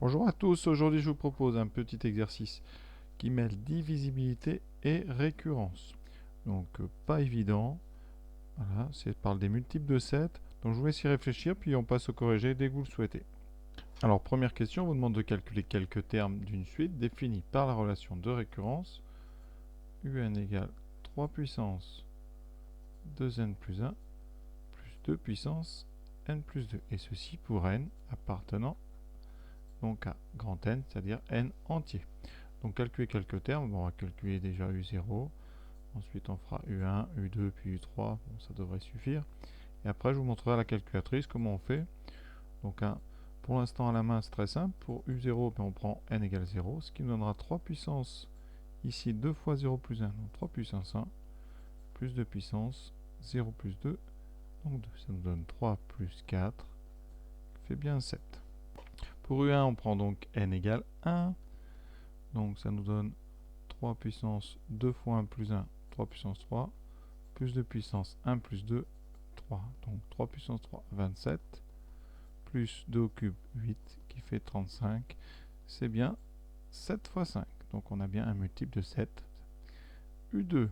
Bonjour à tous, aujourd'hui je vous propose un petit exercice qui mêle divisibilité et récurrence. Donc pas évident, voilà, c'est parle des multiples de 7, donc je vous laisse y réfléchir puis on passe au corrigé dès que vous le souhaitez. Alors première question, on vous demande de calculer quelques termes d'une suite définie par la relation de récurrence un égale 3 puissance 2n plus 1 plus 2 puissance n plus 2, et ceci pour n appartenant donc à grand N, c'est-à-dire n entier. Donc calculer quelques termes, bon, on va calculer déjà U0, ensuite on fera U1, U2, puis U3, bon, ça devrait suffire. Et après je vous montrerai à la calculatrice comment on fait. Donc pour l'instant à la main c'est très simple, pour U0 ben, on prend n égale 0, ce qui nous donnera 3 puissance, ici 2 fois 0 plus 1, donc 3 puissance 1, plus 2 puissance 0 plus 2, donc 2, ça nous donne 3 plus 4, fait bien 7. Pour U1 on prend donc n égale 1, donc ça nous donne 3 puissance 2 fois 1 plus 1, 3 puissance 3, plus 2 puissance 1 plus 2, 3. Donc 3 puissance 3, 27, plus 2 au cube, 8, qui fait 35. C'est bien 7 fois 5. Donc on a bien un multiple de 7. U2,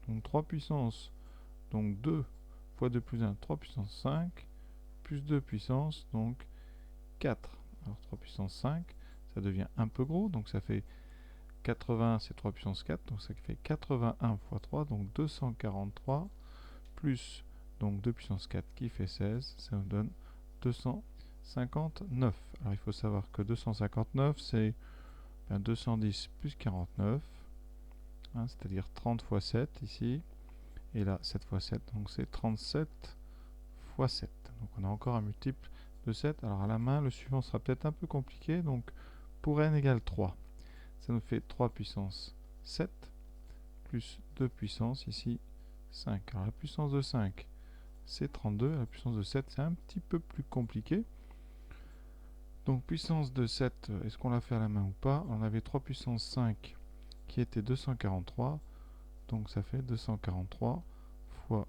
donc 3 puissance, donc 2 fois 2 plus 1, 3 puissance 5, plus 2 puissance, donc 4. Alors 3 puissance 5, ça devient un peu gros, donc ça fait 80, c'est 3 puissance 4, donc ça fait 81 fois 3, donc 243, plus donc 2 puissance 4 qui fait 16, ça nous donne 259. Alors il faut savoir que 259 c'est 210 plus 49, hein, c'est-à-dire 30 fois 7 ici, et là 7 fois 7, donc c'est 37 fois 7. Donc on a encore un multiple de 7. Alors à la main, le suivant sera peut-être un peu compliqué, donc pour n égale 3, ça nous fait 3 puissance 7, plus 2 puissance ici 5. Alors la puissance de 5, c'est 32, la puissance de 7, c'est un petit peu plus compliqué. Donc puissance de 7, est-ce qu'on l'a fait à la main ou pas? On avait 3 puissance 5 qui était 243, donc ça fait 243 fois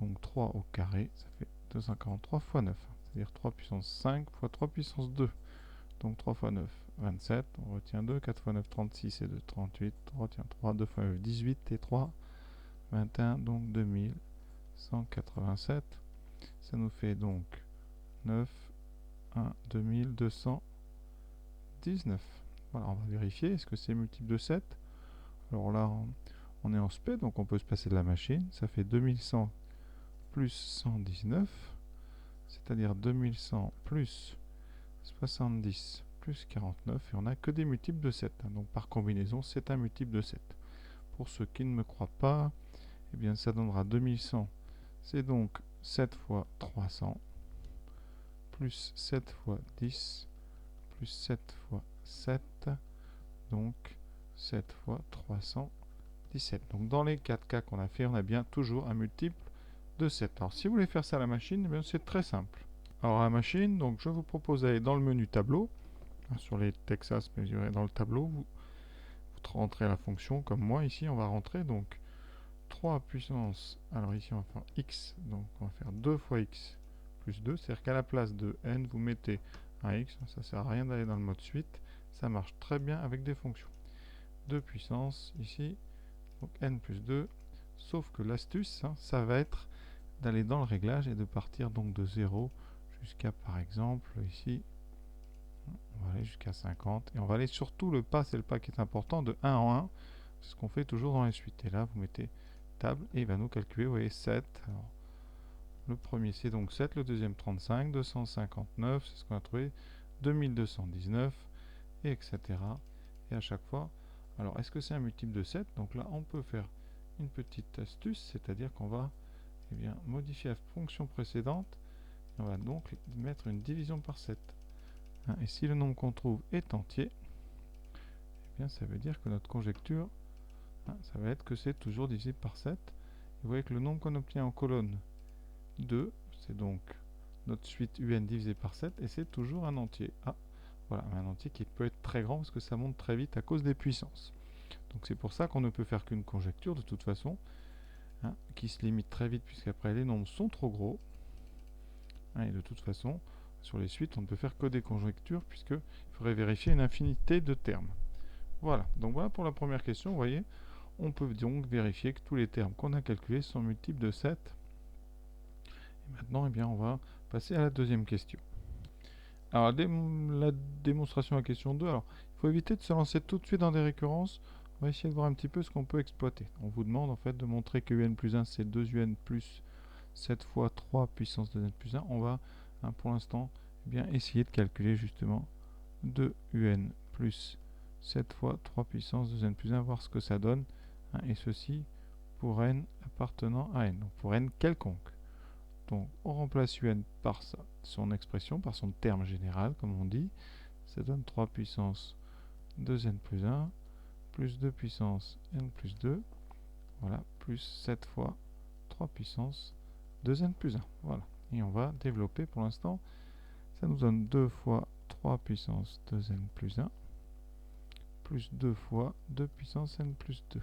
donc 3 au carré, ça fait 243 fois 9, c'est-à-dire 3 puissance 5 fois 3 puissance 2. Donc 3 fois 9, 27, on retient 2, 4 fois 9, 36 et 2, 38, on retient 3, 2 fois 9, 18 et 3, 21, donc 2187. Ça nous fait donc 9, 1, 2219. Voilà, on va vérifier, est-ce que c'est multiple de 7? Alors là, on est en spé, donc on peut se passer de la machine. Ça fait 2100 plus 119, c'est-à-dire 2100 plus 70 plus 49, et on n'a que des multiples de 7. Donc par combinaison, c'est un multiple de 7. Pour ceux qui ne me croient pas, eh bien ça donnera 2100. C'est donc 7 fois 300, plus 7 fois 10, plus 7 fois 7, donc 7 fois 317. Donc dans les 4 cas qu'on a fait, on a bien toujours un multiple de 7. Alors si vous voulez faire ça à la machine, eh bien c'est très simple. Alors à la machine, donc je vous propose d'aller dans le menu tableau. Sur les Texas, mais dans le tableau, vous rentrez la fonction comme moi ici, on va rentrer donc 3 puissance, alors ici on va faire x, donc on va faire 2 fois x plus 2, c'est-à-dire qu'à la place de n, vous mettez un x, ça sert à rien d'aller dans le mode suite, ça marche très bien avec des fonctions. 2 puissance ici, donc n plus 2, sauf que l'astuce, hein, ça va être d'aller dans le réglage et de partir donc de 0 jusqu'à par exemple ici, on va aller jusqu'à 50, et on va aller surtout le pas, c'est le pas qui est important, de 1 en 1, c'est ce qu'on fait toujours dans les suites. Et là, vous mettez table, et il va nous calculer, vous voyez, 7. Alors, le premier, c'est donc 7, le deuxième, 35, 259, c'est ce qu'on a trouvé, 2219, et etc. Et à chaque fois, alors, est-ce que c'est un multiple de 7? Donc là, on peut faire une petite astuce, c'est-à-dire qu'on va modifier la fonction précédente, et on va donc mettre une division par 7. Et si le nombre qu'on trouve est entier, eh bien ça veut dire que notre conjecture, ça va être que c'est toujours divisible par 7. Et vous voyez que le nombre qu'on obtient en colonne 2, c'est donc notre suite un divisé par 7, et c'est toujours un entier. Voilà, un entier qui peut être très grand parce que ça monte très vite à cause des puissances. Donc c'est pour ça qu'on ne peut faire qu'une conjecture de toute façon, qui se limite très vite puisqu'après les nombres sont trop gros. Et de toute façon, sur les suites, on ne peut faire que des conjectures, puisqu'il faudrait vérifier une infinité de termes. Voilà, donc voilà pour la première question, vous voyez. On peut donc vérifier que tous les termes qu'on a calculés sont multiples de 7. Et maintenant, eh bien, on va passer à la deuxième question. Alors, la démonstration à la question 2, alors, il faut éviter de se lancer tout de suite dans des récurrences. On va essayer de voir un petit peu ce qu'on peut exploiter. On vous demande en fait de montrer que un plus 1, c'est 2un plus 7 fois 3 puissance 2n plus 1. On va, pour l'instant, eh bien, essayer de calculer justement 2un plus 7 fois 3 puissance 2n plus 1, voir ce que ça donne. Et ceci pour n appartenant à n, donc pour n quelconque. Donc on remplace un par son expression, par son terme général, comme on dit. Ça donne 3 puissance 2n plus 1, plus 2 puissance n plus 2, voilà, plus 7 fois 3 puissance 2n plus 1. Voilà. Et on va développer pour l'instant. Ça nous donne 2 fois 3 puissance 2n plus 1, plus 2 fois 2 puissance n plus 2,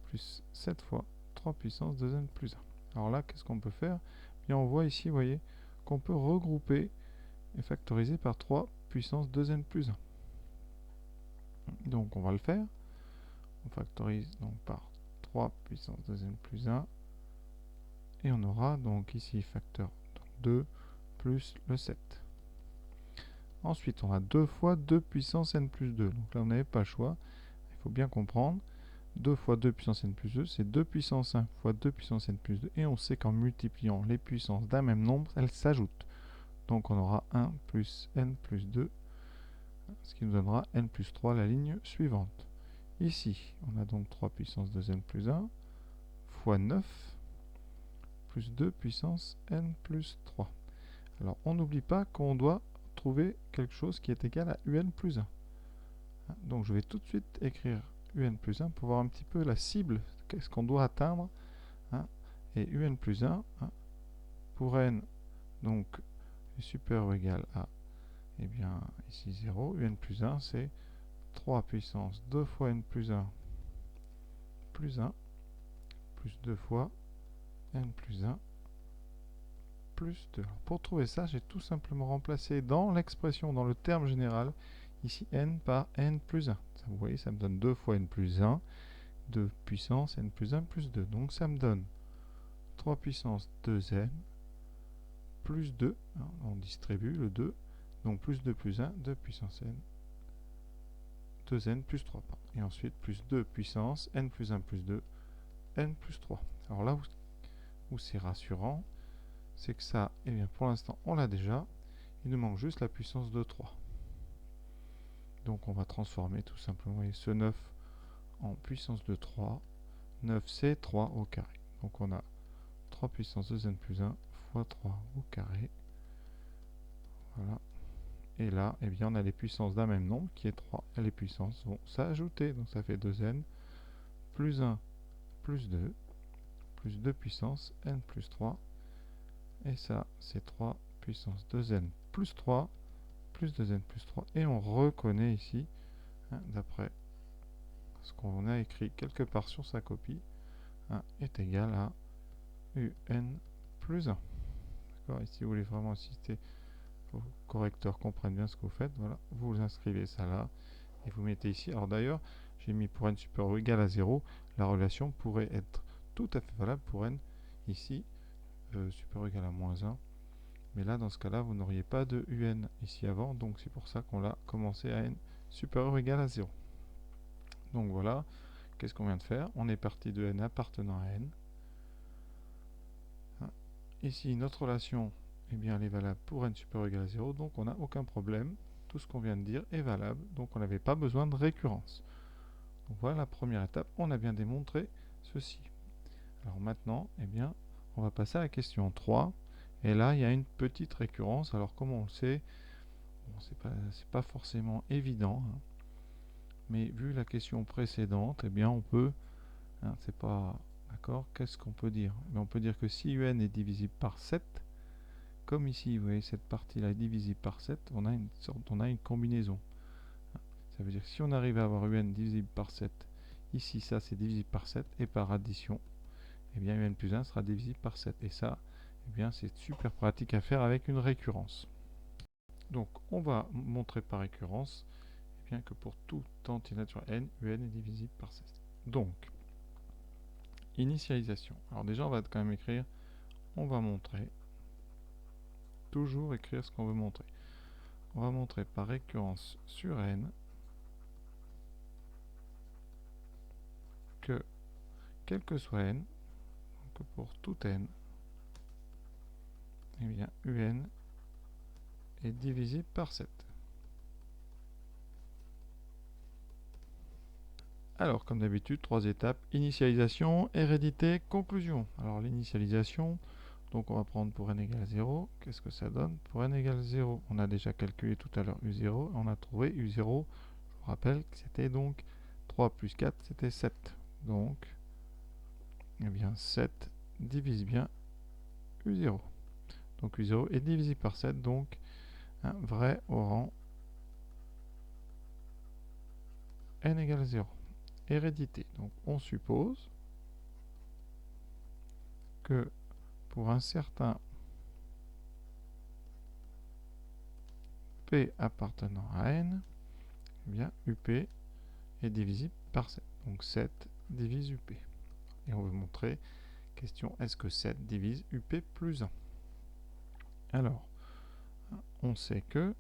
plus 7 fois 3 puissance 2n plus 1. Alors là, qu'est-ce qu'on peut faire? Bien, on voit ici, vous voyez, qu'on peut regrouper et factoriser par 3 puissance 2n plus 1. Donc, on va le faire. On factorise donc par 3 puissance 2n plus 1. Et on aura donc ici facteur 2 plus le 7. Ensuite, on a 2 fois 2 puissance n plus 2. Donc là, on n'avait pas le choix. Il faut bien comprendre. 2 fois 2 puissance n plus 2, c'est 2 puissance 1 fois 2 puissance n plus 2. Et on sait qu'en multipliant les puissances d'un même nombre, elles s'ajoutent. Donc on aura 1 plus n plus 2, ce qui nous donnera n plus 3, la ligne suivante. Ici, on a donc 3 puissance 2n plus 1 fois 9 plus 2 puissance n plus 3. Alors on n'oublie pas qu'on doit trouver quelque chose qui est égal à un plus 1. Donc je vais tout de suite écrire un plus 1 pour voir un petit peu la cible, qu'est-ce qu'on doit atteindre. Et un plus 1, pour n, donc est supérieur ou égal à, eh bien, ici 0, un plus 1, c'est 3 puissance 2 fois n plus 1, plus 1, plus 2 fois n plus 1, plus 2. Alors, pour trouver ça, j'ai tout simplement remplacé dans l'expression, dans le terme général, ici n par n plus 1. Ça, vous voyez, ça me donne 2 fois n plus 1, 2 puissance n plus 1 plus 2. Donc ça me donne 3 puissance 2n plus 2. On distribue le 2. Donc plus 2 plus 1, 2 puissance n. 2n plus 3. Et ensuite plus 2 puissance n plus 1 plus 2, n plus 3. Alors là où c'est rassurant, c'est que ça, eh bien, pour l'instant, on l'a déjà. Il nous manque juste la puissance de 3. Donc on va transformer tout simplement ce 9 en puissance de 3. 9, c'est 3 au carré. Donc on a 3 puissance 2n plus 1 fois 3 au carré. Voilà. Et là, eh bien, on a les puissances d'un même nombre qui est 3. Et les puissances vont s'ajouter. Donc ça fait 2n plus 1 plus 2 plus 2 puissance n plus 3. Et ça, c'est 3 puissance 2n plus 3 plus 2n plus 3. Et on reconnaît ici, d'après ce qu'on a écrit quelque part sur sa copie, est égal à un plus 1. Et si vous voulez vraiment insister, vos correcteurs comprennent bien ce que vous faites, voilà, vous inscrivez ça là, et vous mettez ici. Alors d'ailleurs, j'ai mis pour n supérieur ou égal à 0, la relation pourrait être tout à fait valable pour n ici, supérieur ou égal à moins 1. Mais là, dans ce cas-là, vous n'auriez pas de un ici avant, donc c'est pour ça qu'on l'a commencé à n supérieur ou égal à 0. Donc voilà, qu'est-ce qu'on vient de faire? On est parti de n appartenant à n. Ici, notre relation, eh bien, elle est valable pour n supérieur ou égal à 0, donc on n'a aucun problème. Tout ce qu'on vient de dire est valable, donc on n'avait pas besoin de récurrence. Donc voilà la première étape, on a bien démontré ceci. Alors maintenant, eh bien, on va passer à la question 3. Et là, il y a une petite récurrence. Alors, comme on le sait, bon, c'est pas forcément évident. Mais vu la question précédente, eh bien, on peut... c'est pas... D'accord? Qu'est-ce qu'on peut dire? Mais on peut dire que si un est divisible par 7, comme ici, vous voyez, cette partie-là est divisible par 7, on a une combinaison. Ça veut dire que si on arrive à avoir un divisible par 7, ici, ça, c'est divisible par 7, et par addition, eh bien, un plus 1 sera divisible par 7. Et ça, eh bien c'est super pratique à faire avec une récurrence. Donc on va montrer par récurrence eh bien, que pour tout entier naturel n, un est divisible par 16. Donc, initialisation. Alors déjà on va quand même écrire, on va montrer, toujours écrire ce qu'on veut montrer. On va montrer par récurrence sur n que, quel que soit n, donc pour tout n, eh bien un est divisible par 7. Alors, comme d'habitude, 3 étapes, initialisation, hérédité, conclusion. Alors, l'initialisation, donc on va prendre pour n égale 0. Qu'est-ce que ça donne? Pour n égale 0, on a déjà calculé tout à l'heure u0, on a trouvé u0, je vous rappelle que c'était donc 3 plus 4, c'était 7. Donc, eh bien, 7 divise bien u0. Donc u0 est divisible par 7, donc un vrai au rang n égale 0. Hérédité. Donc on suppose que pour un certain P appartenant à n, eh bien UP est divisible par 7. Donc 7 divise UP. Et on veut montrer, question, est-ce que 7 divise UP plus 1? Alors, on sait que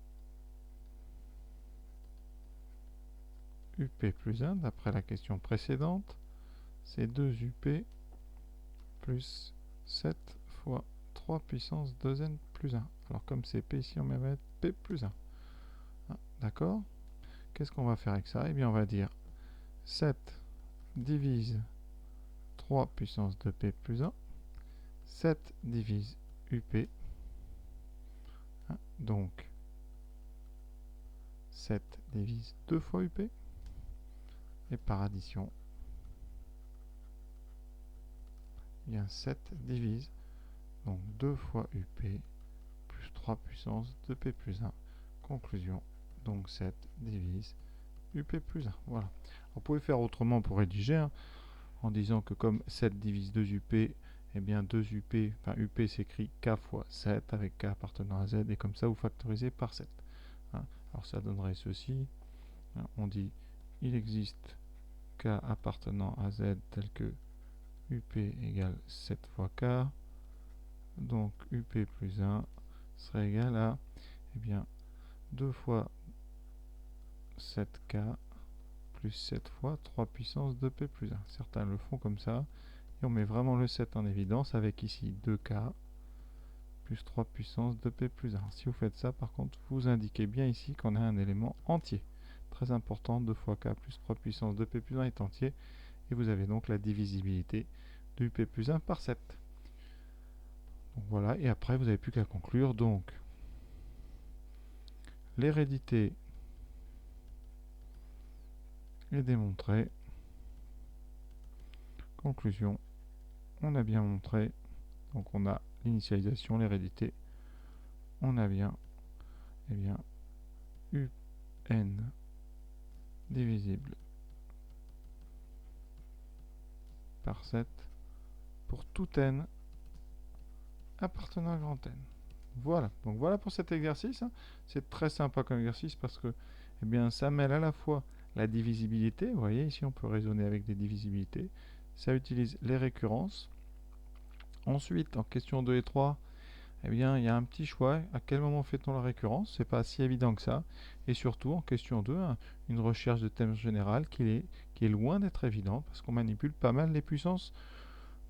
UP plus 1, d'après la question précédente, c'est 2UP plus 7 fois 3 puissance 2n plus 1. Alors comme c'est P ici, on va mettre P plus 1. D'accord? Qu'est-ce qu'on va faire avec ça? Eh bien, on va dire 7 divise 3 puissance 2p plus 1. 7 divise UP. Donc, 7 divise 2 fois UP. Et par addition, eh bien 7 divise donc 2 fois UP plus 3 puissance 2p plus 1. Conclusion, donc 7 divise UP plus 1. Voilà. Vous pouvez faire autrement pour rédiger, hein, en disant que comme 7 divise 2 UP, eh bien 2 UP, enfin UP s'écrit K fois 7 avec K appartenant à Z, et comme ça vous factorisez par 7. Hein. Alors ça donnerait ceci. Hein, on dit il existe K appartenant à Z tel que UP égale 7 fois K. Donc UP plus 1 serait égal à eh bien 2 fois 7K plus 7 fois 3 puissance 2P plus 1. Certains le font comme ça. Et on met vraiment le 7 en évidence avec ici 2K plus 3 puissance 2P plus 1. Si vous faites ça, par contre, vous indiquez bien ici qu'on a un élément entier. Très important, 2 fois K plus 3 puissance 2P plus 1 est entier. Et vous avez donc la divisibilité de UP plus 1 par 7. Donc voilà, et après vous n'avez plus qu'à conclure. Donc, l'hérédité est démontrée. Conclusion, on a bien montré. Donc on a l'initialisation, l'hérédité. On a bien, eh bien, UN divisible par 7 pour tout n appartenant à grand N. Voilà, donc voilà pour cet exercice. Hein. C'est très sympa comme exercice parce que eh bien, ça mêle à la fois la divisibilité, vous voyez ici on peut raisonner avec des divisibilités, ça utilise les récurrences. Ensuite, en question 2 et 3, eh bien, il y a un petit choix, à quel moment fait-on la récurrence? C'est pas si évident que ça. Et surtout, en question 2, hein, une recherche de thème général qui est loin d'être évident parce qu'on manipule pas mal les puissances.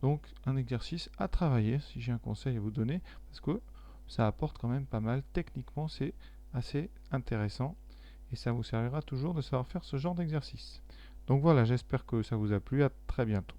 Donc, un exercice à travailler, si j'ai un conseil à vous donner, parce que ça apporte quand même pas mal. Techniquement, c'est assez intéressant et ça vous servira toujours de savoir faire ce genre d'exercice. Donc voilà, j'espère que ça vous a plu. À très bientôt.